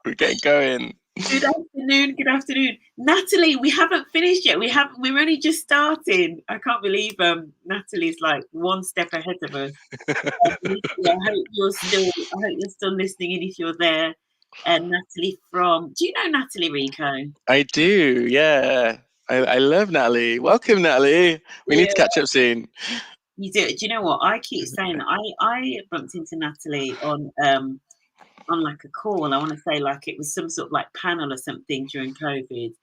We're getting going. Good afternoon. Good afternoon, Natalie. We haven't finished yet. We're only just starting. I can't believe Natalie's like one step ahead of us. I hope you're still listening in if you're there. Natalie from. Do you know Natalie, Rico? I do. Yeah. I love Natalie. Welcome, Natalie. We need to catch up soon. You do. Do you know what I keep saying? I bumped into Natalie on like a call. I want to say like it was some sort of like panel or something during COVID,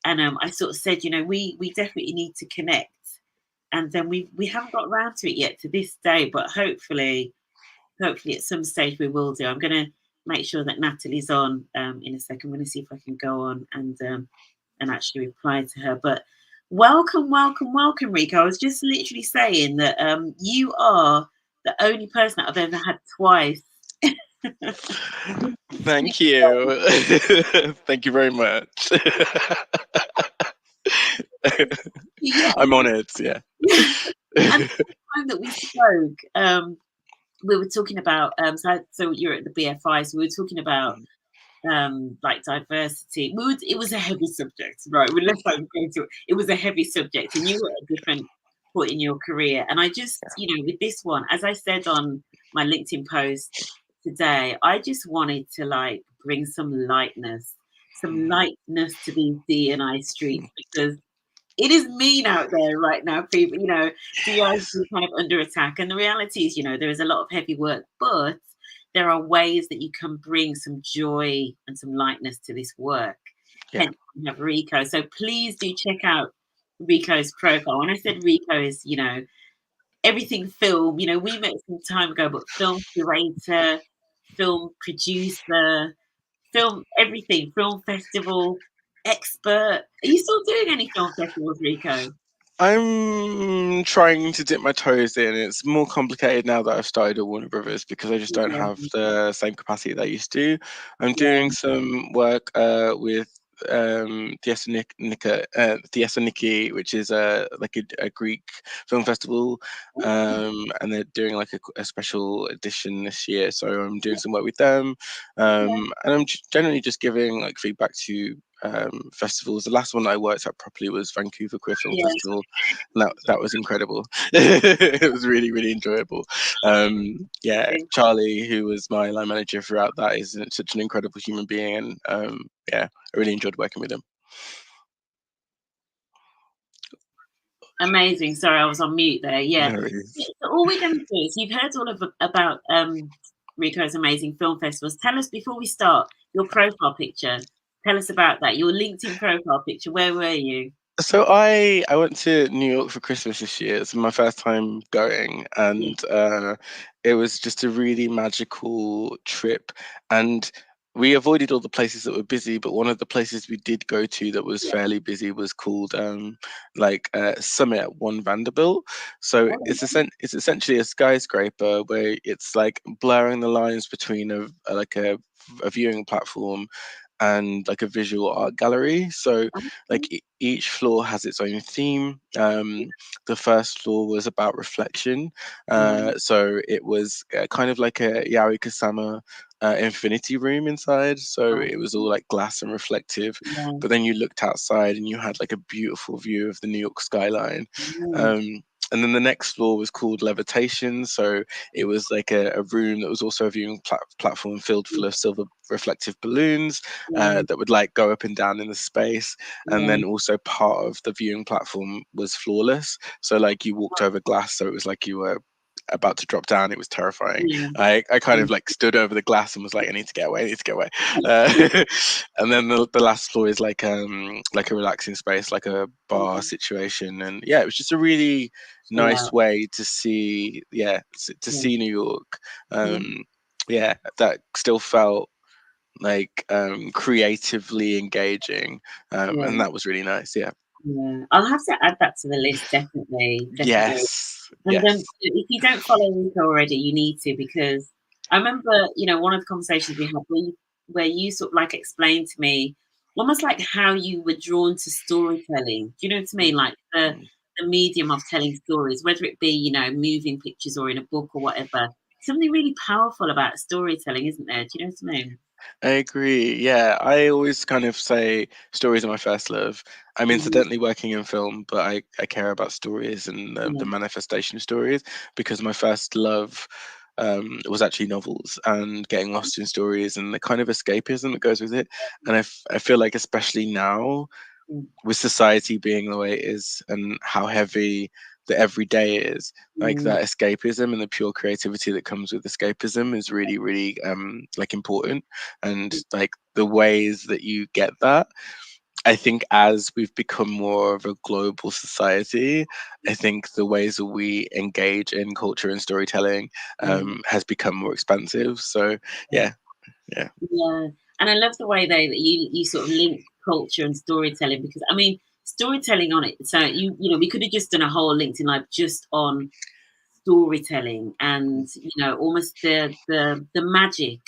and I sort of said, we definitely need to connect, and then we haven't got around to it yet to this day, but hopefully at some stage we will do. I'm going to make sure that Natalie's on in a second. I'm going to see if I can go on and actually reply to her. But welcome, Rico. I was just literally saying that you are the only person that I've ever had twice. Thank you. Thank you very much. I'm honoured, yeah. And the time that we spoke, we were talking about so you're at the BFI, so we were talking about like diversity. It was a heavy subject, right? Let's not go into it. It was a heavy subject, and you were at a different point in your career. And I just, with this one, as I said on my LinkedIn post today, I just wanted to like bring some lightness to these D&I streets, because it is mean out there right now, people. DI is kind of under attack, and the reality is, there is a lot of heavy work, but there are ways that you can bring some joy and some lightness to this work. Yeah. Hence, we have Rico. So please do check out Rico's profile. When I said Rico is, everything film, we met some time ago, but film curator, film producer, film everything, film festival expert. Are you still doing any film festivals, Rico? I'm trying to dip my toes in. It's more complicated now that I've started at Warner Brothers because I just don't have the same capacity that I used to. I'm doing some work with Thessaloniki, which is like a Greek film festival, and they're doing like a special edition this year. So I'm doing some work with them, and I'm generally just giving like feedback to festivals. The last one I worked at properly was Vancouver Queer Film Festival. And that was incredible. It was really, really enjoyable. Charlie, who was my line manager throughout that, is such an incredible human being, and I really enjoyed working with him. Amazing. Sorry, I was on mute there. Yeah. No, so all we're going to do is, you've heard all about Rico's amazing film festivals. Tell us, before we start, your profile picture. Tell us about that. Your LinkedIn profile picture. Where were you? So I went to New York for Christmas this year. It's my first time going, and it was just a really magical trip. And we avoided all the places that were busy, but one of the places we did go to that was fairly busy was called Summit at One Vanderbilt. So it's essentially a skyscraper where it's like blurring the lines between a viewing platform and like a visual art gallery. So like each floor has its own theme. The first floor was about reflection. So it was kind of like a Yayoi Kusama infinity room inside. So it was all like glass and reflective. But then you looked outside and you had like a beautiful view of the New York skyline. And then the next floor was called Levitation. So it was like a room that was also a viewing platform filled full of silver reflective balloons that would like go up and down in the space. And then also part of the viewing platform was floorless. So like you walked over glass, so it was like you were about to drop down. It was terrifying. I kind of like stood over the glass and was like, I need to get away. And then the last floor is like a relaxing space, like a bar situation. And it was just a really nice way to see see New York. That still felt like creatively engaging, and that was really nice. I'll have to add that to the list, definitely. Yes. And if you don't follow Rico already, you need to, because I remember, one of the conversations we had where you sort of like explained to me almost like how you were drawn to storytelling. Do you know what I mean? Like the medium of telling stories, whether it be, moving pictures or in a book or whatever. Something really powerful about storytelling, isn't there? Do you know what I mean? I agree. Yeah, I always kind of say stories are my first love. I'm Mhm. incidentally working in film, but I care about stories and the Yeah. manifestation of stories because my first love was actually novels and getting lost in stories and the kind of escapism that goes with it. And I feel like, especially now, Mm. with society being the way it is and how heavy the everyday is, like Mm. that escapism and the pure creativity that comes with escapism is really, really like important. And like the ways that you get that, I think as we've become more of a global society, I think the ways that we engage in culture and storytelling Mm. has become more expansive. So yeah, yeah. Yeah, and I love the way though that you sort of link culture and storytelling, because I mean storytelling on it. So you know we could have just done a whole LinkedIn live just on storytelling and almost the magic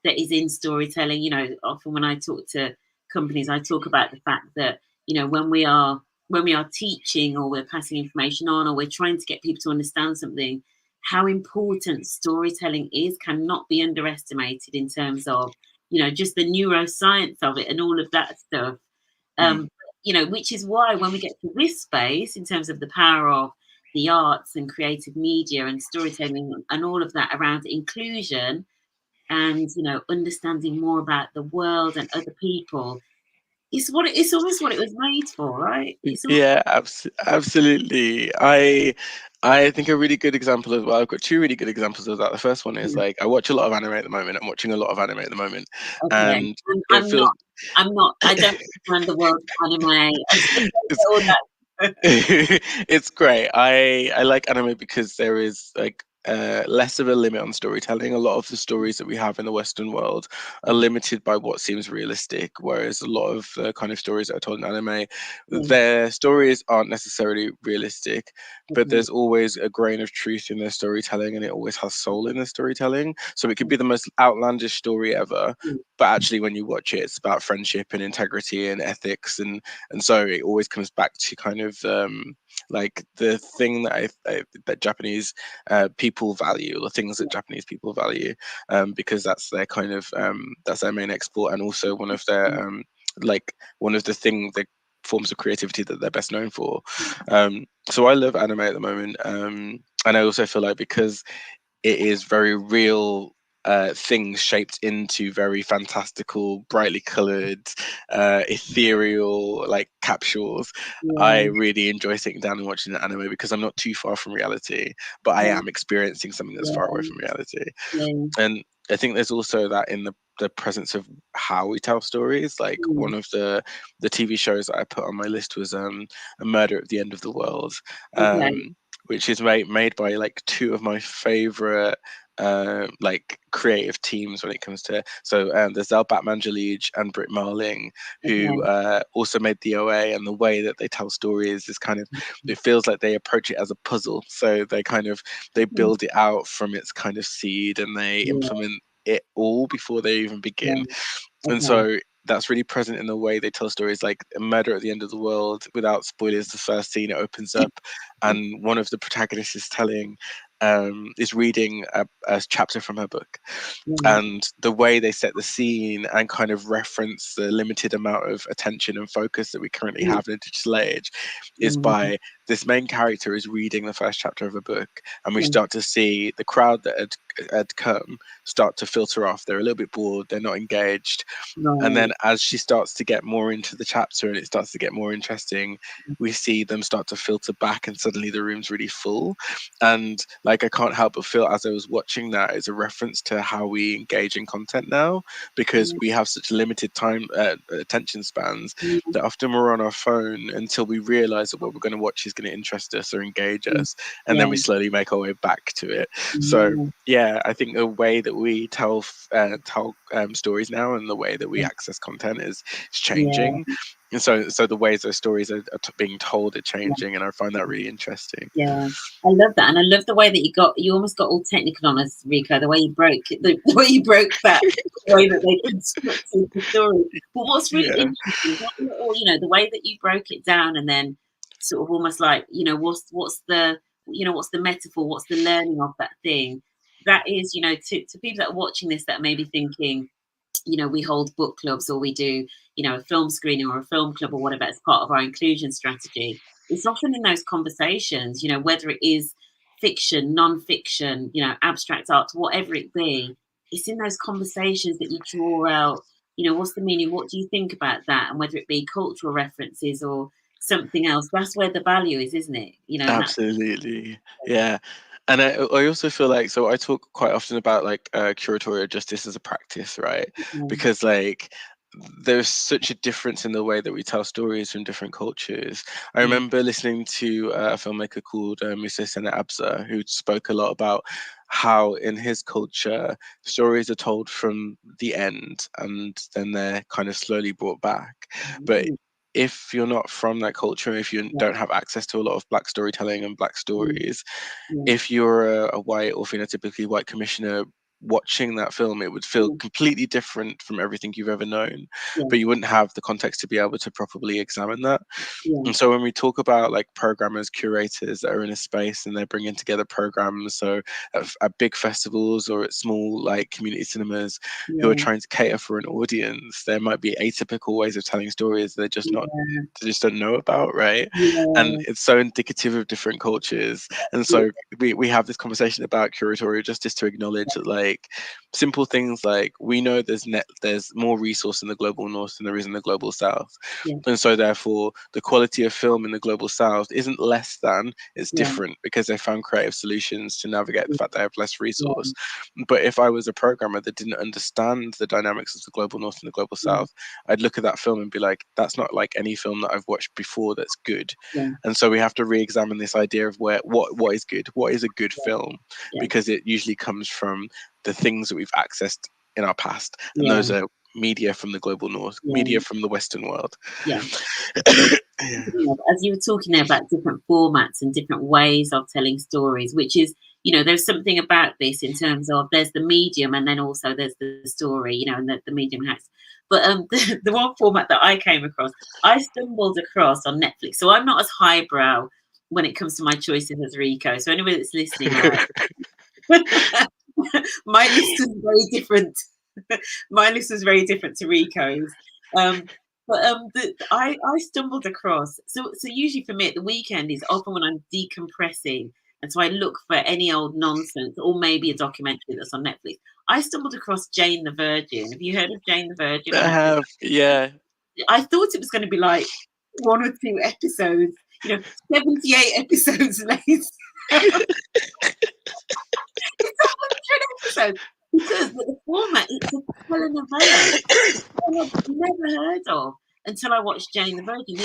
that is in storytelling. Often when I talk to companies, I talk about the fact that when we are teaching or we're passing information on or we're trying to get people to understand something, how important storytelling is cannot be underestimated in terms of just the neuroscience of it and all of that stuff. Mm. um, which is why when we get to this space, in terms of the power of the arts and creative media and storytelling and all of that around inclusion and understanding more about the world and other people, it's almost what it was made for, right? It's almost, Yeah, absolutely. I think a really good example of, well, I've got two really good examples of that. The first one is yeah, like I watch a lot of anime at the moment. I'm watching a lot of anime at the moment, okay. and it I'm feels not. I don't understand the world of anime. I still don't it's get all that. it's great. I like anime because there is like less of a limit on storytelling. A lot of the stories that we have in the Western world are limited by what seems realistic, whereas a lot of the kind of stories that are told in anime, Yeah, their stories aren't necessarily realistic, but okay. there's always a grain of truth in their storytelling, and it always has soul in their storytelling. So it could be the most outlandish story ever, but actually when you watch it, it's about friendship and integrity and ethics, and so it always comes back to kind of like the thing that that Japanese people value, the things that Japanese people value, because that's their kind of that's their main export, and also one of their like one of the the forms of creativity that they're best known for. So I love anime at the moment, and I also feel like because it is very real things shaped into very fantastical, brightly colored, ethereal like capsules. I Yeah, really enjoy sitting down and watching an anime because I'm not too far from reality, but I yeah, am experiencing something that's far away yeah, from reality. yeah. And I think there's also that in the presence of how we tell stories. Like Mm, one of the TV shows that I put on my list was A Murder at the End of the World, okay. which is made by like two of my favorite like creative teams when it comes to there's Zal Batman Jalij and Britt Marling, who Okay. also made the OA, and the way that they tell stories is kind of, it feels like they approach it as a puzzle. So they Mm, build it out from its kind of seed and they yeah, implement it all before they even yeah. begin. And Okay. so that's really present in the way they tell stories. Like A Murder at the End of the World, without spoilers, the first scene, it opens up and one of the protagonists is is reading a chapter from her book, Yeah, and the way they set the scene and kind of reference the limited amount of attention and focus that we currently mm, have in a digital age is mm, by this main character is reading the first chapter of a book, and we yeah, start to see the crowd that had come start to filter off. They're a little bit bored, they're not engaged, and right. then as she starts to get more into the chapter and it starts to get more interesting, we see them start to filter back and suddenly the room's really full. And like I can't help but feel as I was watching that as a reference to how we engage in content now, because Mm, we have such limited time attention spans mm, that often we're on our phone until we realize that what we're going to watch is going to interest us or engage mm, us, and then yeah, we slowly make our way back to it. So yeah, yeah, I think the way that we tell stories now and the way that we access content is yeah, changing, and so the ways those stories are being told are yeah. changing, and I find that really interesting. Yeah, I love that, and I love the way that you almost got all technical on us, Rico. The way you broke the way you broke that, the way that they constructed the story. But what's really Yeah. interesting, the way that you broke it down, and then sort of almost like, what's the metaphor, what's the learning of that thing. That is, to people that are watching this that may be thinking, we hold book clubs, or we do, a film screening or a film club or whatever as part of our inclusion strategy. It's often in those conversations, whether it is fiction, non-fiction, abstract art, whatever it be, it's in those conversations that you draw out, what's the meaning? What do you think about that? And whether it be cultural references or something else, that's where the value is, isn't it? And that's Absolutely. Yeah. And I also feel like, so I talk quite often about like curatorial justice as a practice, right? Because like there's such a difference in the way that we tell stories from different cultures. I remember listening to a filmmaker called Musa Abza, who spoke a lot about how in his culture stories are told from the end and then they're kind of slowly brought back. But if you're not from that culture, if you don't have access to a lot of Black storytelling and Black stories, if you're a white or phenotypically white commissioner watching that film, it would feel completely different from everything you've ever known, but you wouldn't have the context to be able to properly examine that. And so when we talk about like programmers, curators that are in a space and they're bringing together programs, so at big festivals or at small like community cinemas who are trying to cater for an audience, there might be atypical ways of telling stories they're just not, they just don't know about, right? And it's so indicative of different cultures. And so we have this conversation about curatorial justice to acknowledge that like simple things like we know there's more resource in the global north than there is in the global south. And so therefore the quality of film in the global south isn't less than, it's different because they found creative solutions to navigate the fact they have less resource. But if I was a programmer that didn't understand the dynamics of the global north and the global south, I'd look at that film and be like, that's not like any film that I've watched before that's good. And so we have to re-examine this idea of what is good, what is a good film, because it usually comes from the things that we've accessed in our past, and those are media from the global north, media from the Western world. As you were talking there about different formats and different ways of telling stories, which is, there's something about this in terms of there's the medium and then also there's the story, and the medium hacks. But the one format that I came across, I stumbled across on Netflix. So I'm not as highbrow when it comes to my choices as Rico. So anybody that's listening, like, my list is very different. My list was very different to Rico's. I stumbled across, so usually for me at the weekend is often when I'm decompressing, and so I look for any old nonsense or maybe a documentary that's on Netflix. I stumbled across Jane the Virgin. Have you heard of Jane the Virgin? I have, yeah. I thought it was going to be like 1 or 2 episodes, 78 episodes later. It's 100 episodes. Because the format, it's a telenovela I've never heard of until I watched Jane the Virgin.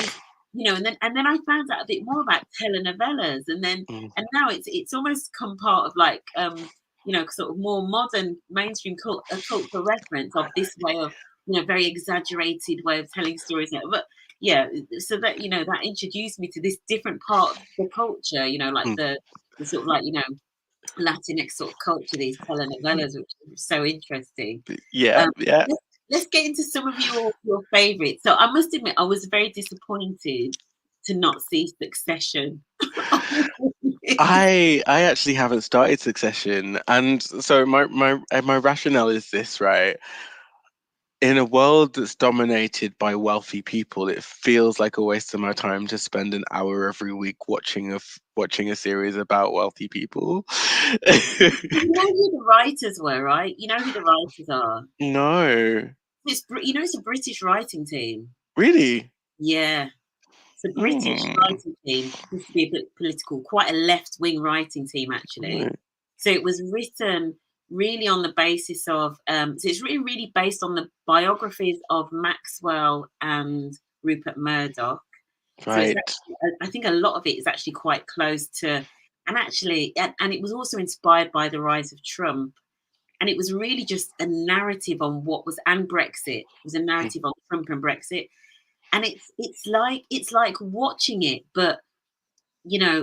And then I found out a bit more about telenovelas, and now it's almost come part of like sort of more modern mainstream cultural reference of this way of very exaggerated way of telling stories. But so that that introduced me to this different part of the culture. Like the sort of like Latinx sort of culture, these telenovelas, which is so interesting. Let's get into some of your favorites. So I must admit, I was very disappointed to not see Succession. I actually haven't started Succession, and so my rationale is this, right? In a world that's dominated by wealthy people, it feels like a waste of my time to spend an hour every week watching a series about wealthy people. You know who the writers were, right? You know who the writers are? No. It's a British writing team. Really? Yeah. It's a British writing team. Used to be a bit political, quite a left-wing writing team, actually. So it was written really on the basis of, so it's really, really based on the biographies of Maxwell and Rupert Murdoch. Right. So I think a lot of it is actually quite close to, and it was also inspired by the rise of Trump. And it was really just a narrative on and Brexit. It was a narrative on Trump and Brexit. And it's like watching it, but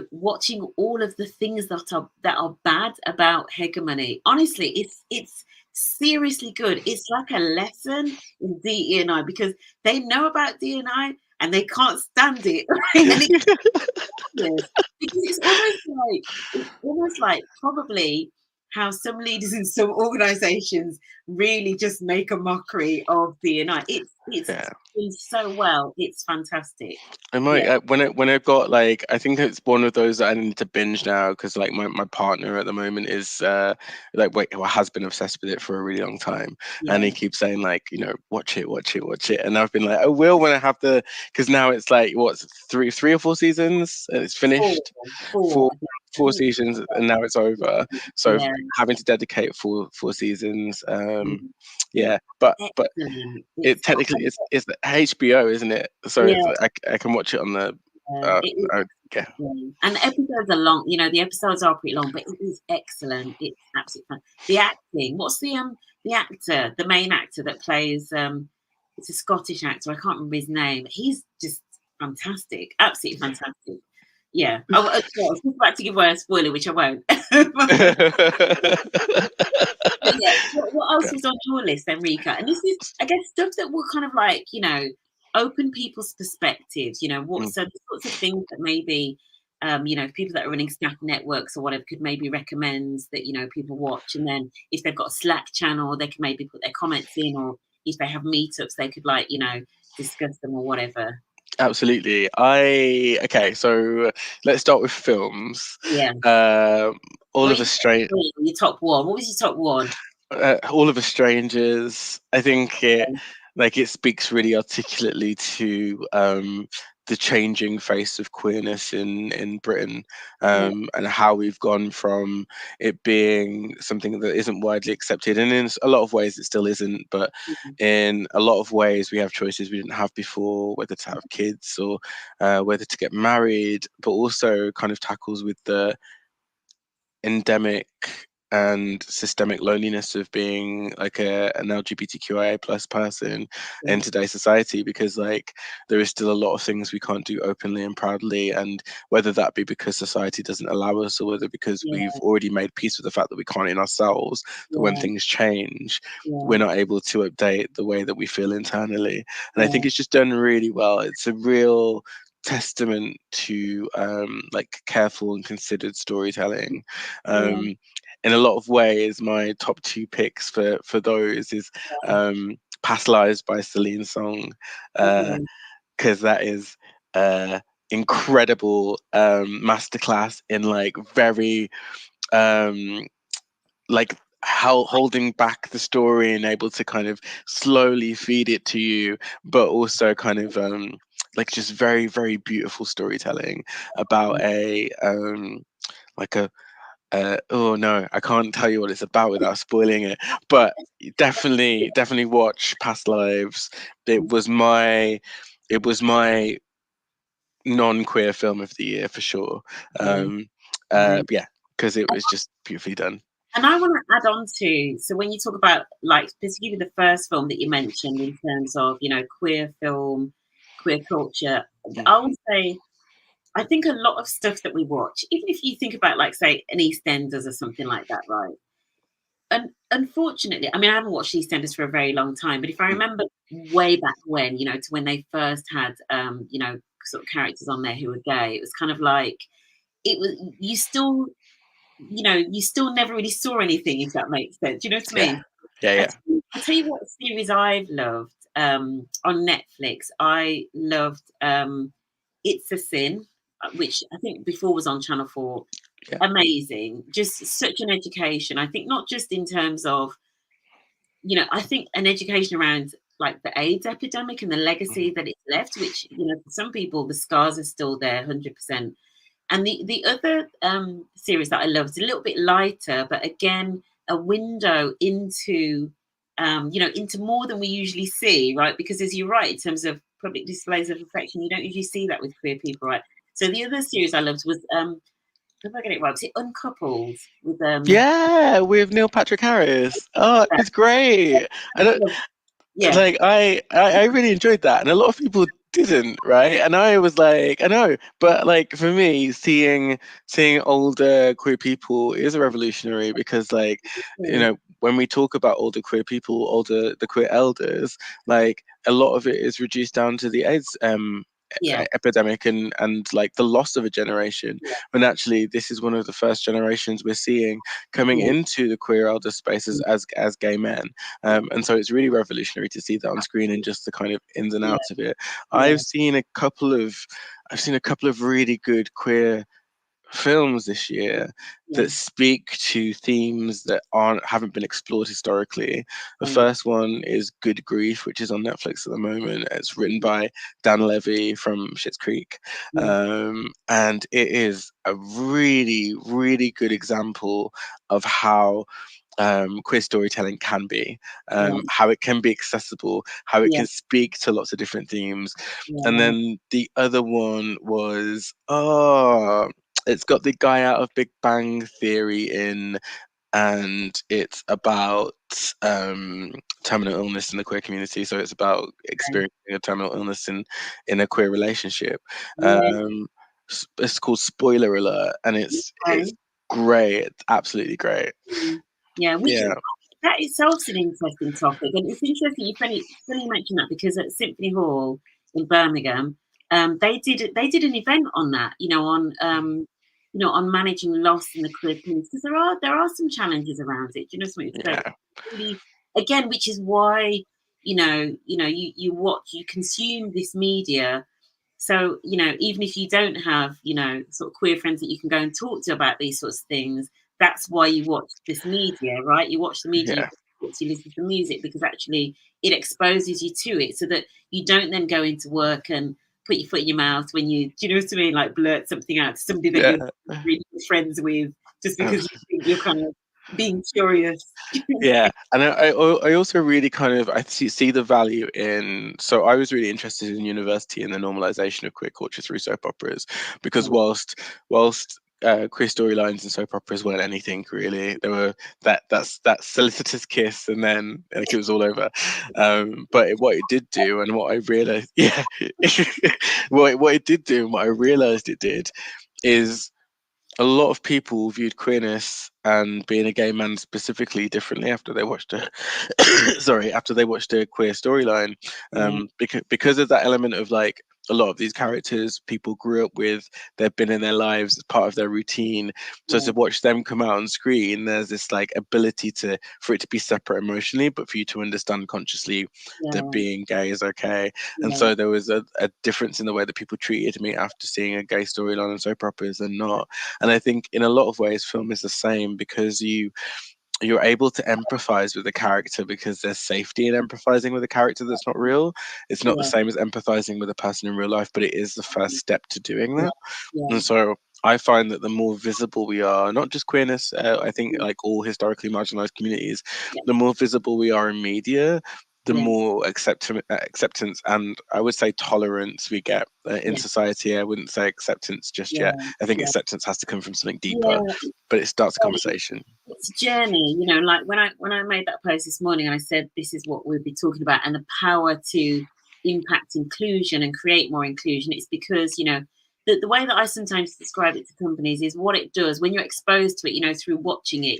watching all of the things that are bad about hegemony. Honestly, it's seriously good. It's like a lesson in DE&I because they know about DE&I and they can't stand it. Because it's almost like probably how some leaders in some organisations really just make a mockery of DNI. It's Yeah. done so well. It's fantastic. I Yeah. might when I got like, I think it's one of those that I need to binge now, because like my partner at the moment is like, well, has been obsessed with it for a really long time, and Yeah. he keeps saying like, you know, watch it, watch it, watch it, and I've been like, I will when I have the, because now it's like, what's three or four seasons and it's Four, finished. four. four I four think seasons and now it's over, so yeah. having to dedicate four seasons, Mm. yeah, but Excellent. it It's got technically it's the HBO, isn't it? So yeah. it's, I can watch it on the It is yeah. and the episodes are long. You know, the episodes are pretty long, but it is excellent. It's absolutely fun. The acting. What's the actor, the main actor that plays it's a Scottish actor. I can't remember his name. He's just fantastic. Absolutely fantastic. Yeah. I was just about to give away a spoiler, which I won't. But yeah, what else was on your list then, Rika? And this is, I guess, stuff that will kind of like, you know, open people's perspectives. You know, what Mm, so the sorts of things that maybe, you know, people that are running staff networks or whatever could maybe recommend that, you know, people watch. And then if they've got a Slack channel, they can maybe put their comments in, or if they have meetups, they could like, you know, discuss them or whatever. absolutely. Okay, so let's start with films. Yeah. Um, all What of is us strange. your top one? What was your top one? All of us strangers. I think it speaks really articulately to the changing face of queerness in Britain, Yeah. and how we've gone from it being something that isn't widely accepted, and in a lot of ways it still isn't, but in a lot of ways we have choices we didn't have before, whether to have kids or whether to get married, but also kind of tackles with the endemic and systemic loneliness of being like an LGBTQIA plus person in Yeah. today's society, because like there is still a lot of things we can't do openly and proudly, and whether that be because society doesn't allow us, or whether because Yeah. we've already made peace with the fact that we can't in ourselves, that when Yeah. things change Yeah. we're not able to update the way that we feel internally. And I Yeah. think it's just done really well. It's a real testament to like careful and considered storytelling. Yeah. In a lot of ways, my top two picks for those is "Past Lives" by Celine Song, Okay. because that is incredible masterclass in like very um, like how holding back the story and able to kind of slowly feed it to you, but also kind of like just very very beautiful storytelling about a like a oh no, I can't tell you what it's about without spoiling it, but definitely watch Past Lives. It was my non-queer film of the year for sure. Yeah. um Yeah. yeah, because it was just beautifully done. And I want to add on to, so when you talk about like specifically the first film that you mentioned in terms of, you know, queer film, queer culture, Mm, I would say I think a lot of stuff that we watch, even if you think about like say an EastEnders or something like that, right? And unfortunately, I mean, I haven't watched EastEnders for a very long time, but if I mm, remember way back when, you know, to when they first had, you know, sort of characters on there who were gay, it was kind of like it was you still you know, you still never really saw anything, if that makes sense. You know what I yeah, mean? yeah, yeah. I tell you what series I've loved on Netflix. I loved It's a Sin, which I think before was on Channel 4. Yeah. Amazing. Just such an education. I think not just in terms of, you know, I think an education around like the AIDS epidemic and the Mhm. legacy that it's left, which, you know, for some people the scars are still there 100%. And the other series that I love is a little bit lighter, but again, a window into you know, into more than we usually see, right? Because as you're right, in terms of public displays of affection, you don't usually see that with queer people, right? So the other series I loved was if I get it right, was it Uncoupled with Yeah, with Neil Patrick Harris. Oh, it was great. I don't yeah, like I really enjoyed that, and a lot of people didn't, right? And I was like, I know, but like for me, seeing older queer people is revolutionary, because like, you yeah, know, when we talk about older queer people, older the queer elders, like a lot of it is reduced down to the AIDS Yeah. epidemic and like the loss of a generation, Yeah. when actually this is one of the first generations we're seeing coming Yeah. into the queer elder spaces as gay men. Yeah. And so it's really revolutionary to see that on screen and just the kind of ins and Yeah. outs of it. Yeah. I've seen a couple of really good queer films this year Yeah. that speak to themes that haven't been explored historically. The Yeah. first one is Good Grief, which is on Netflix at the moment. It's written Yeah. by Dan Levy from Schitt's Creek, Yeah. and it is a really, really good example of how queer storytelling can be, Yeah. how it can be accessible, how it Yeah. can speak to lots of different themes. And Yeah. then the other one was, it's got the guy out of Big Bang Theory in, and it's about terminal illness in the queer community. So it's about experiencing a terminal illness in a queer relationship. Yeah. It's called Spoiler Alert, and it's great. It's absolutely great. Yeah, Yeah, that itself is an interesting topic, and it's interesting. Funny you mentioned that because at Symphony Hall in Birmingham, they did an event on that. On managing loss in the queer community, because there are some challenges around it. Do you know something? So yeah, really, again, which is why you watch, you consume this media. So, even if you don't have, sort of queer friends that you can go and talk to about these sorts of things, that's why you watch this media, right? You watch the media, yeah, you listen to music, because actually it exposes you to it, so that you don't then go into work and put your foot in your mouth when do you know what I mean? Like blurt something out to somebody that you're yeah. really good friends with, just because you think you're kind of being curious. Yeah, and I also really kind of see the value in. So I was really interested in university and the normalization of queer culture through soap operas, because whilst queer storylines and soap operas weren't anything really, there were that solicitous kiss and then like it was all over. But what it did do and what I realized, yeah, what it did do and what I realized it did is a lot of people viewed queerness and being a gay man specifically differently after they watched a after they watched a queer storyline, Yeah, because of that element of like a lot of these characters people grew up with, they've been in their lives as part of their routine, so yeah, to watch them come out on screen, there's this like ability for it to be separate emotionally, but for you to understand consciously that yeah, being gay is okay. And yeah, so there was a difference in the way that people treated me after seeing a gay storyline on soap operas and not. And I think in a lot of ways, film is the same, because you're able to empathize with the character because there's safety in empathizing with a character that's not real. It's not the yeah, same as empathizing with a person in real life, but it is the first step to doing yeah, that. yeah, And so I find that the more visible we are, not just queerness, I think like all historically marginalized communities, yeah, the more visible we are in media, the yeah, more acceptance and I would say tolerance we get in yeah, society. I wouldn't say acceptance just yeah, yet. I think yeah, acceptance has to come from something deeper, yeah. but it starts a conversation. It's a journey, like when I made that post this morning, I said this is what we'll be talking about, and the power to impact inclusion and create more inclusion. It's because the way that I sometimes describe it to companies is what it does when you're exposed to it, through watching it,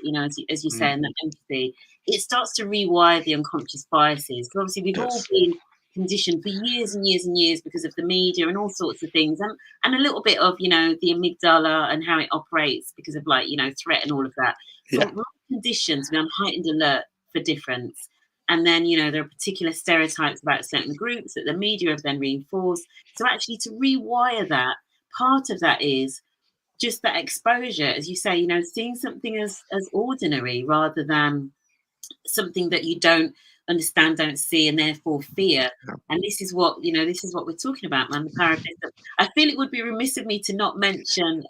as you say, Mm, and that empathy, it starts to rewire the unconscious biases, because obviously we've all yes. been conditioned for years and years and years because of the media and all sorts of things, and a little bit of the amygdala and how it operates because of threat and all of that. So Yeah. we're conditioned to be on heightened alert for difference. And then, there are particular stereotypes about certain groups that the media have then reinforced. So actually to rewire that, part of that is just that exposure, as you say, seeing something as ordinary rather than something that you don't understand, don't see, and therefore fear. And this is what we're talking about, man. The power of this. I feel it would be remiss of me to not mention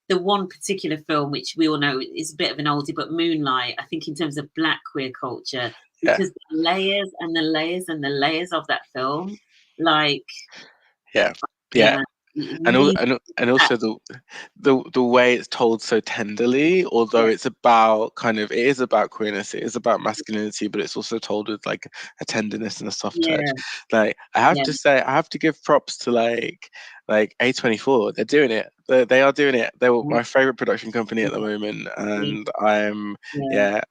the one particular film which we all know is a bit of an oldie, but Moonlight. I think in terms of Black queer culture, Yeah. because the layers and the layers and the layers of that film, like Yeah. yeah, Yeah. man, it And really. also the way it's told so tenderly, although Yeah, it is about queerness, it is about masculinity, but it's also told with like a tenderness and a soft touch. yeah, Like I have yeah, to say, I have to give props to like like A24, they're doing it. They are doing it. They're my favorite production company at the moment, and I'm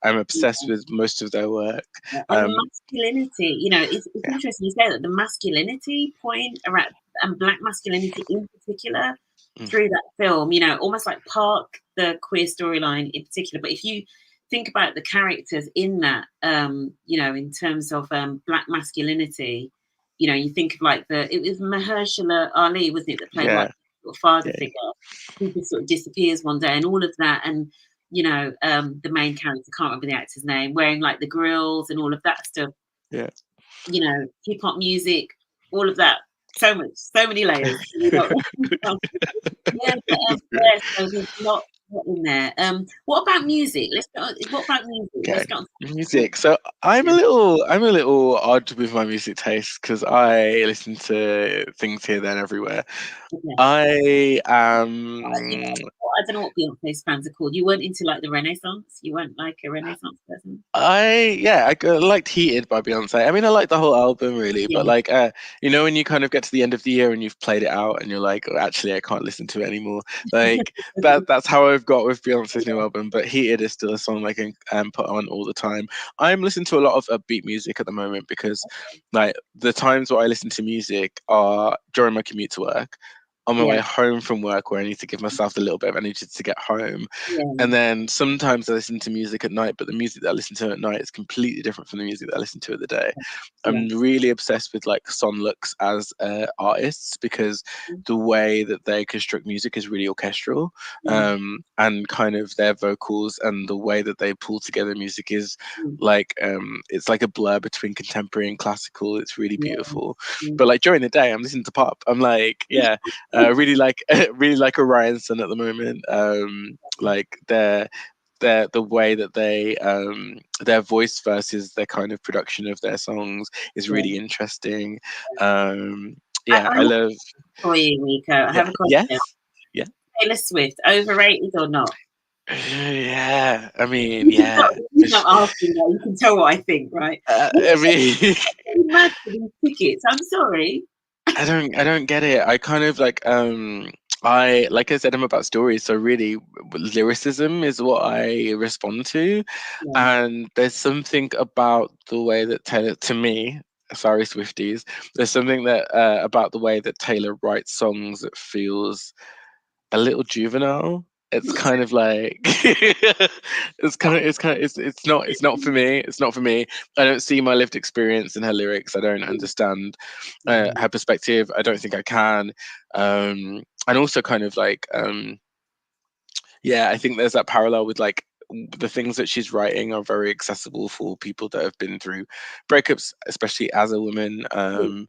obsessed with most of their work. And masculinity, it's interesting you say that, the masculinity point around, and Black masculinity in particular, through that film, almost like park the queer storyline in particular. But if you think about the characters in that, in terms of Black masculinity, you think of like it was Mahershala Ali, wasn't it, that played like sort of father figure who just sort of disappears one day, and all of that, and the main character, can't remember the actor's name, wearing like the grills and all of that stuff. Yeah. Hip hop music, all of that. So many layers. So there's a lot in there. What about music? What about music? Okay. Let's go on. Music. So I'm a little odd with my music taste because I listen to things here, there, and everywhere. Okay. I am. I don't know what Beyonce's fans are called. You weren't into like the Renaissance. You weren't like a Renaissance person. I liked Heated by Beyonce. I mean, I like the whole album really, but like when you kind of get to the end of the year and you've played it out and you're like, oh, actually, I can't listen to it anymore. Like that's how I've got with Beyonce's new album. But Heated is still a song I can put on all the time. I'm listening to a lot of upbeat music at the moment because like the times where I listen to music are during my commute to work, on my way home from work, where I need to give myself a little bit of energy to get home. And then sometimes I listen to music at night, but the music that I listen to at night is completely different from the music that I listen to at the day. I'm really obsessed with like Sonlux as artists because the way that they construct music is really orchestral, and kind of their vocals and the way that they pull together music is like it's like a blur between contemporary and classical. It's really beautiful. But like during the day, I'm listening to pop. I'm like, really like Orion's at the moment. Like the way that they their voice versus their kind of production of their songs is really interesting. I love. For you, Rico, I have a question. Yes. Taylor Swift, overrated or not? Yeah, I mean, yeah. You're not asking that. You can tell what I think, right? I mean, mad for these tickets. I'm sorry. I don't get it. I kind of like like I said, I'm about stories, so really lyricism is what I respond to. And there's something about the way that Taylor, to me, sorry Swifties, there's something that about the way that Taylor writes songs that feels a little juvenile. It's kind of like it's not for me. It's not for me. I don't see my lived experience in her lyrics. I don't understand her perspective. I don't think I can. And also kind of like I think there's that parallel with like the things that she's writing are very accessible for people that have been through breakups, especially as a woman, and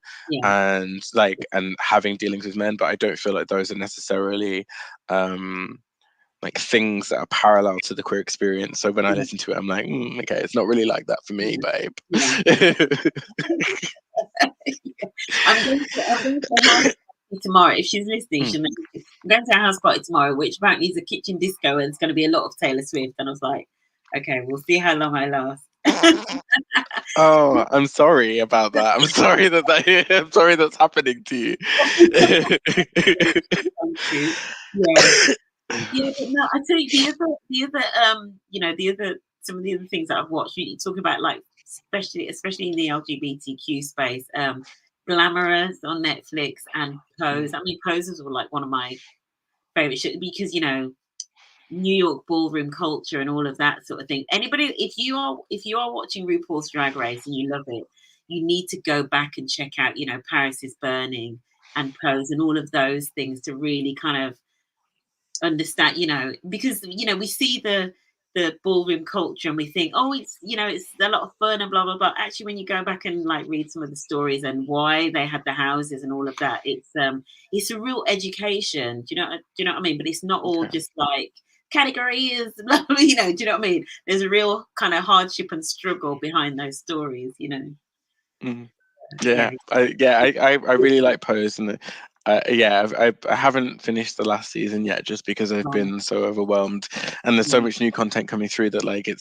having dealings with men. But I don't feel like those are necessarily like things that are parallel to the queer experience. So when I listen to it, I'm like, okay, it's not really like that for me, babe. I'm going to house party tomorrow. If she's listening, she'll know. I'm going to a house party tomorrow, which apparently is a kitchen disco, and it's going to be a lot of Taylor Swift. And I was like, okay, we'll see how long I last. Oh, I'm sorry about that. I'm sorry I'm sorry that's happening to you. But no, I tell you the other some of the other things that I've watched. You talk about like especially in the LGBTQ space, Glamorous on Netflix and Pose. I mean, Poses were like one of my favorite shows because New York ballroom culture and all of that sort of thing. Anybody, if you are watching RuPaul's Drag Race and you love it, you need to go back and check out Paris is Burning and Pose and all of those things to really kind of understand, because we see the ballroom culture and we think, oh, it's it's a lot of fun and blah blah blah. Actually, when you go back and like read some of the stories and why they had the houses and all of that, it's a real education. Do you know what I mean? But it's not all just like categories, do you know what I mean? There's a real kind of hardship and struggle behind those stories. I really like Pose, and I haven't finished the last season yet, just because I've Right. been so overwhelmed, and there's so Yeah. much new content coming through that like I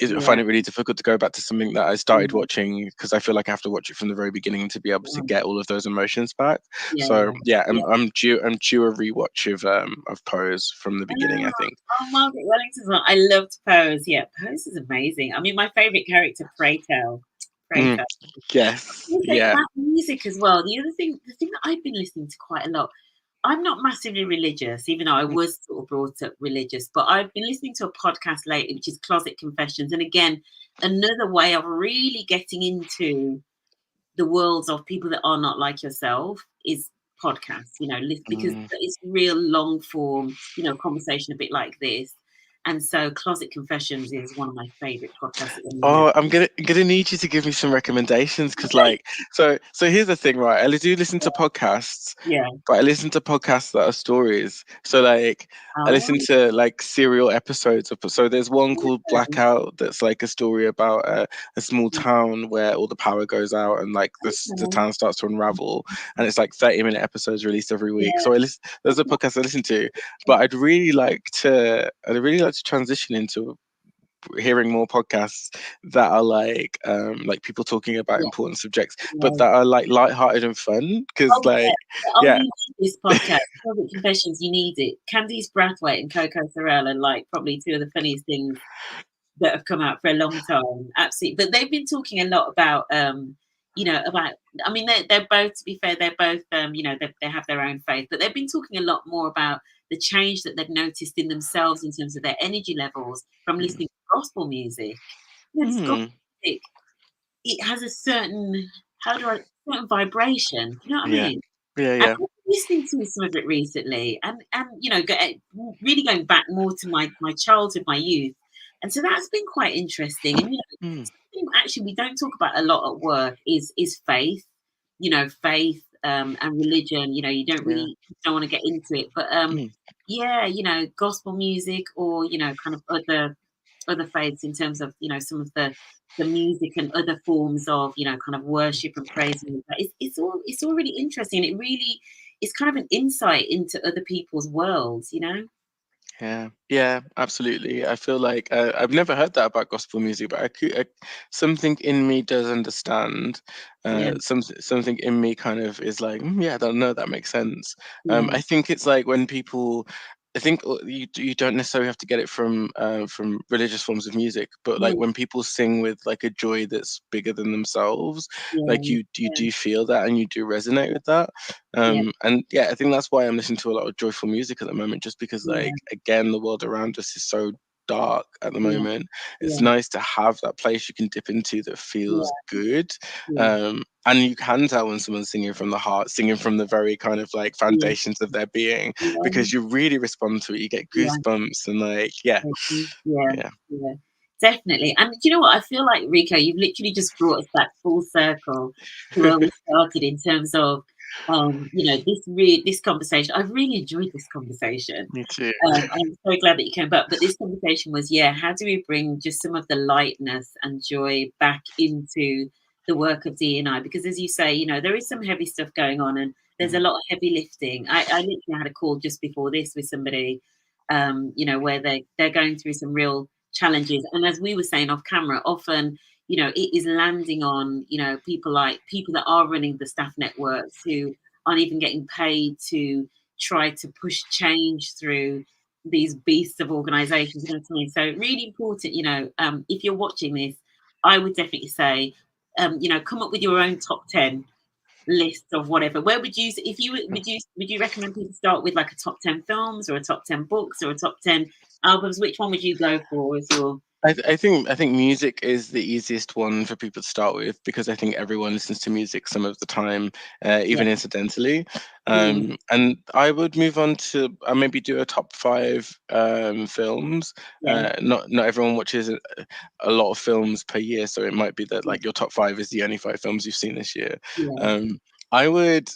Yeah. find it really difficult to go back to something that I started Yeah. watching, because I feel like I have to watch it from the very beginning to be able to Right. get all of those emotions back. Yeah. So yeah, Yeah. I'm due a rewatch of Pose from the beginning, I Oh, think. oh, Margaret Wellington's one. I loved Pose. Yeah, Pose is amazing. I mean, my favorite character, Pray Tell. Pray Mm, Tell. yes, Also, yeah. about music as well. The thing that I've been listening to quite a lot. I'm not massively religious, even though I Mm, was sort of brought up religious. But I've been listening to a podcast lately, which is Closet Confessions, and again, another way of really getting into the worlds of people that are not like yourself is podcasts, because mm. it's real long form, conversation a bit like this. And so Closet Confessions is one of my favorite podcasts at the moment. Oh, I'm gonna need you to give me some recommendations, because like, so here's the thing, right? I do listen to podcasts, Yeah. but I listen to podcasts that are stories. So like, I listen Oh, to like serial episodes of. So there's one called yeah. Blackout that's like a story about a small town where all the power goes out, and like the Okay. town starts to unravel, and it's like 30-minute episodes released every week. Yeah. So there's a podcast I listen to, but I'd really like to transition into hearing more podcasts that are like people talking about Yeah. important subjects, but Yeah. that are like lighthearted and fun. Because Oh, yeah. like, Oh, yeah, you need this podcast. Closet Confessions, you need it. Candice Brathwaite and Coco Sorrell are like probably two of the funniest things that have come out for a long time. Absolutely. But they've been talking a lot about about I mean they're both, to be fair, they're both they have their own faith, but they've been talking a lot more about the change that they've noticed in themselves in terms of their energy levels from mm, listening to gospel music. Because gospel mm, music, it has a certain, certain vibration. You know what I yeah, mean? yeah, And yeah, I've been listening to some of it recently, and really going back more to my childhood, my youth, and so that's been quite interesting. And mm, something actually we don't talk about a lot at work is faith. Faith and religion. You yeah, don't want to get into it, but mm, yeah, gospel music, or kind of other faiths in terms of some of the music and other forms of kind of worship and praise and all that. It's all really interesting. It really is kind of an insight into other people's worlds. yeah, yeah, absolutely. I feel like I've never heard that about gospel music, but something in me does understand. Yeah, Something in me kind of is like, yeah, I don't know, that makes sense. yeah, I think it's like when people, I think you don't necessarily have to get it from religious forms of music, but like mm, when people sing with like a joy that's bigger than themselves, like yeah, you yeah, do feel that, and you do resonate with that. yeah, And yeah, I think that's why I'm listening to a lot of joyful music at the moment, just because yeah, like, again, the world around us is so dark at the yeah, moment. It's yeah, nice to have that place you can dip into that yeah, feels good. yeah, And you can tell when someone's singing from the heart, singing from the very kind of like yeah, foundations of their being, yeah. because you really respond to it. You get Yeah. goosebumps, and like, yeah, Yeah, yeah. yeah, definitely. And do you know what? I feel like, Rico, you've literally just brought us back full circle to where we started in terms of, this conversation. I've really enjoyed this conversation. Me too. I'm so glad that you came back. But this conversation was, yeah, how do we bring just some of the lightness and joy back into the work of D&I? Because as you say, there is some heavy stuff going on, and there's a Mm, lot of heavy lifting. I literally had a call just before this with somebody, where they're going through some real challenges. And as we were saying off camera, often, it is landing on, people that are running the staff networks who aren't even getting paid to try to push change through these beasts of organizations. So really important, if you're watching this, I would definitely say, come up with your own top 10 list of whatever. Where would you, if you would you recommend people start with like a top 10 films, or a top 10 books, or a top 10 albums? Which one would you go for as your? I think music is the easiest one for people to start with, because I think everyone listens to music some of the time, Yeah, even incidentally. yeah, And I would move on to maybe do a top five films. yeah, Not everyone watches a lot of films per year, so it might be that yeah, like your top five is the only five films you've seen this year. yeah, Um, I would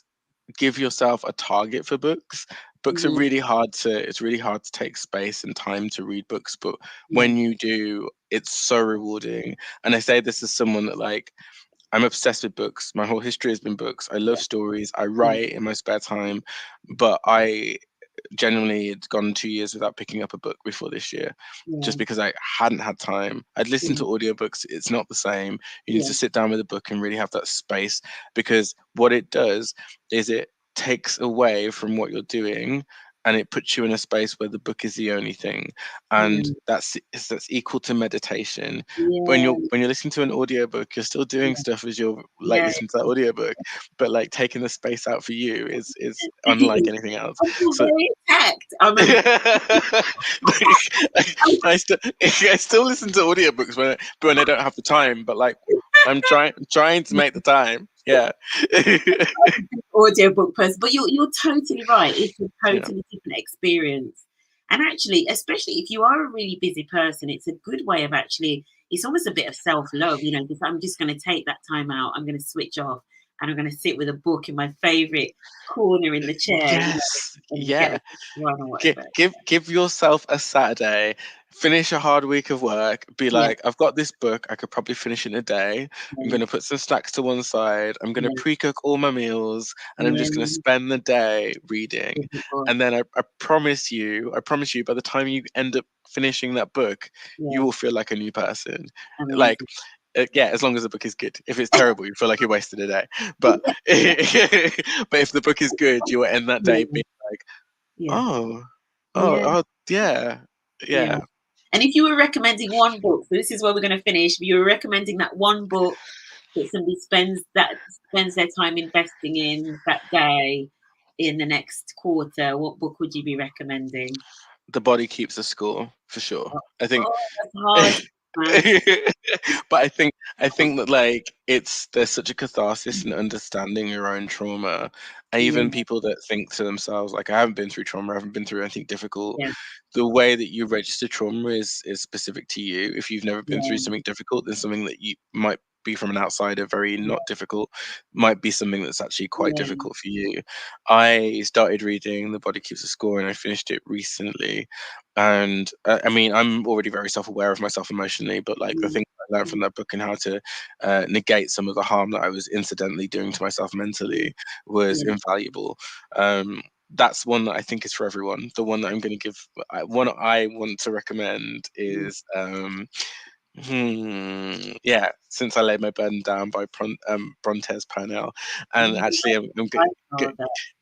give yourself a target for books. Books are mhm, really hard to it's really hard to take space and time to read books, but yeah, when you do, it's so rewarding. And I say this as someone that like, I'm obsessed with books. My whole history has been books. I love stories. I write in my spare time, but I genuinely had gone 2 years without picking up a book before this year, Yeah. just because I hadn't had time. I'd listened to audiobooks. It's not the same. You need Yeah. to sit down with a book and really have that space, because what it does is it takes away from what you're doing and it puts you in a space where the book is the only thing, and Yeah. that's equal to meditation. Yeah. When you're listening to an audiobook, you're still doing stuff as you're like Yeah. listening to that audiobook, but like taking the space out for you is unlike anything else. I feel So very attacked. I'm a, I still I still listen to audiobooks when I don't have the time, but like I'm trying to make the time. Yeah. audiobook person, but you're totally right. It's a Yeah. totally different experience. And actually, especially if you are a really busy person, it's a good way of actually, it's almost a bit of self-love, because I'm just going to take that time out. I'm going to switch off and I'm going to sit with a book in my favorite corner in the chair, Yes. and get Yeah. a run or Give, whatever. give yourself a Saturday, finish a hard week of work, be Yeah, like, I've got this book, I could probably finish in a day. I'm yeah, going to put some snacks to one side. I'm going to yeah, pre-cook all my meals, and I'm yeah, just going to spend the day reading. with the book. And then I promise you, by the time you end up finishing that book, you Yeah, will feel like a new person. Like, amazing. yeah, as long as the book is good. If it's terrible, you feel like you wasted a day. But but if the book is good, you will end that day Yeah, being like, yeah, oh, yeah, yeah, yeah. yeah. And if you were recommending one book, so this is where we're going to finish. If you were recommending that one book that somebody spends their time investing in that day in the next quarter, what book would you be recommending? The body keeps a score for sure. I think, Oh, that's hard, man. but I think that like there's such a catharsis in understanding your own trauma. And Yeah, even people that think to themselves like, I haven't been through trauma, I haven't been through anything difficult. yeah, The way that you register trauma is specific to you. If you've never been through yeah, something difficult, then something that you might be from an outsider very yeah, not difficult might be something that's actually quite yeah, difficult for you. I started reading The Body Keeps a Score and I finished it recently. And I mean, I'm already very self-aware of myself emotionally, but like the mm, things I learned from that book and how to negate some of the harm that I was incidentally doing to myself mentally was yeah, invaluable. That's one that I think is for everyone. The one that I'm going to give, one I want to recommend yeah. is yeah, Since I Laid My Burden Down by Brontes Parnell. And Oh, actually, I saw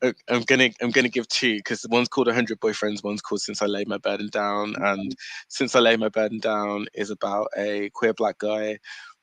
that. I'm gonna give two, because one's called 100 Boyfriends, one's called Since I Laid My Burden Down. And Since I Laid My Burden Down is about a queer black guy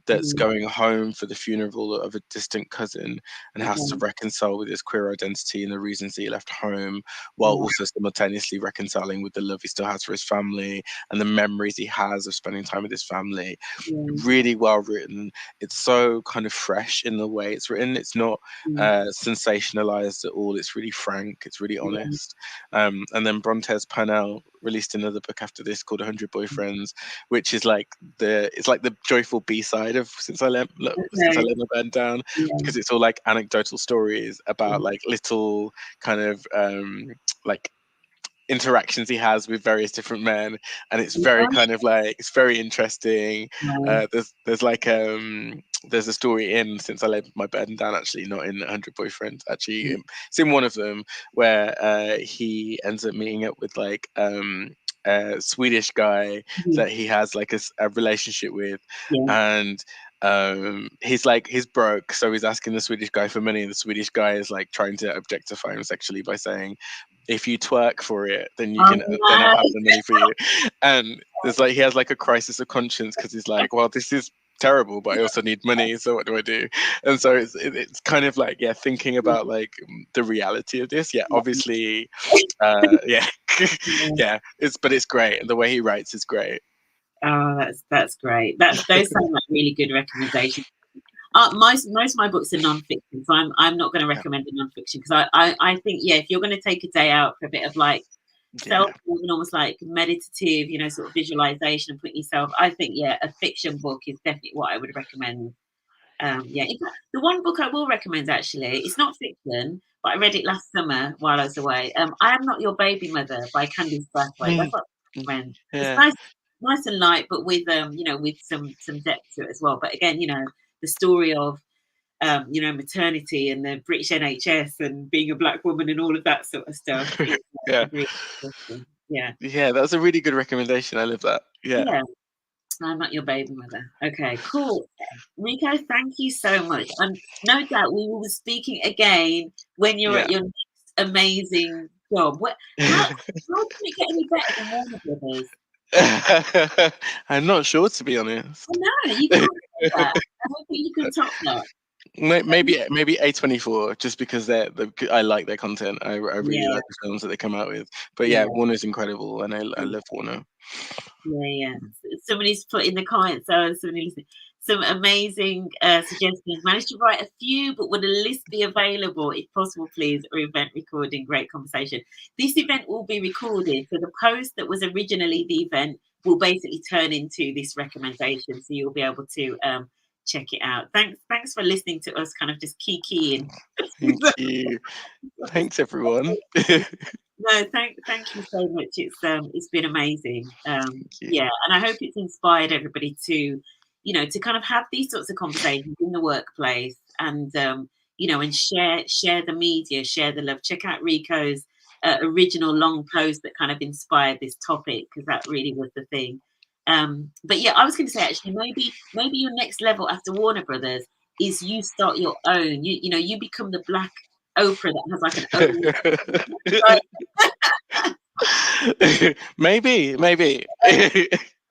that's Mhm, going home for the funeral of a distant cousin and has to okay, reconcile with his queer identity and the reasons that he left home, while yeah, also simultaneously reconciling with the love he still has for his family and the memories he has of spending time with his family. yeah, Really well written. It's so kind of fresh in the way it's written. It's not mm, sensationalized at all. It's really frank. It's really yeah, honest. And then Brontes Parnell released another book after this called 100 Boyfriends, which is like it's like the joyful B-side of Since I okay, Let My Bed Down, yeah, because it's all like anecdotal stories yeah, about like little kind of like interactions he has with various different men, and it's very yeah, kind of like it's very interesting. no, There's like there's a story in Since I Laid My Burden Down, actually not in 100 Boyfriends, actually mm, it's in one of them, where he ends up meeting up with like a Swedish guy mhm, that he has like a relationship with. yeah, And he's broke, so he's asking the Swedish guy for money, and the Swedish guy is like trying to objectify him sexually by saying, if you twerk for it, then oh then I'll no, have the money for you. And there's like he has like a crisis of conscience, because he's like, well, this is terrible, but I also need money, so what do I do? And so it's kind of like, yeah, thinking yeah, about like the reality of this. Yeah, yeah, obviously, yeah, yeah. yeah. It's great, and the way he writes is great. Oh, that's great. Those sound like really good recommendations. Most of my books are non-fiction, so I'm not going to Yeah, recommend a non-fiction because I think, yeah, if you're going to take a day out for a bit of like self yeah. and almost like meditative, sort of visualization and putting yourself, I think, yeah, a fiction book is definitely what I would recommend. Yeah, in fact, the one book I will recommend, actually, it's not fiction, but I read it last summer while I was away. I Am Not Your Baby Mother by Candice Brathwaite. That's Mm, what mm, I recommend. It's yeah, nice and light, but with with some depth to it as well. But again, the story of maternity and the British NHS and being a Black woman and all of that sort of stuff. Yeah. Really interesting. Yeah. Yeah, that was a really good recommendation. I love that. Yeah. Yeah. I'm not your baby mother. Okay, cool. Rico, thank you so much. No doubt we will be speaking again when you're at your next amazing job. How can it get any better than Warner Brothers? I'm not sure, to be honest. No, you can't say that. I don't think you can top that. Maybe A24, just because I like their content. I really like the films that they come out with. But yeah, Warner's incredible, and I love Warner. Yeah. Somebody's put in the comments, somebody listening, some amazing suggestions. Managed to write a few, but would a list be available if possible, please? Or event recording? Great conversation. This event will be recorded, so the post that was originally the event will basically turn into this recommendation, so you'll be able to check it out. Thanks for listening to us kind of just keying. Thank you. Thanks, everyone. No, thank you so much. It's been amazing. Yeah, and I hope it's inspired everybody to, to kind of have these sorts of conversations in the workplace, and and share the media, share the love. Check out Rico's original long post that kind of inspired this topic, because that really was the thing. But yeah, I was going to say, actually, maybe your next level after Warner Brothers is you start your own. You become the Black Oprah that has like an own. maybe.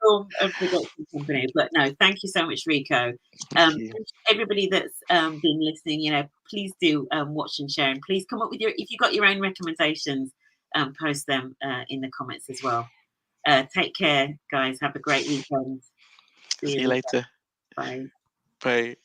A production company. But no, thank you so much, Rico. Everybody that's been listening, please do watch and share, and please come up with if you got your own recommendations, post them in the comments as well. Take care, guys. Have a great weekend. See you later. Bye. Bye.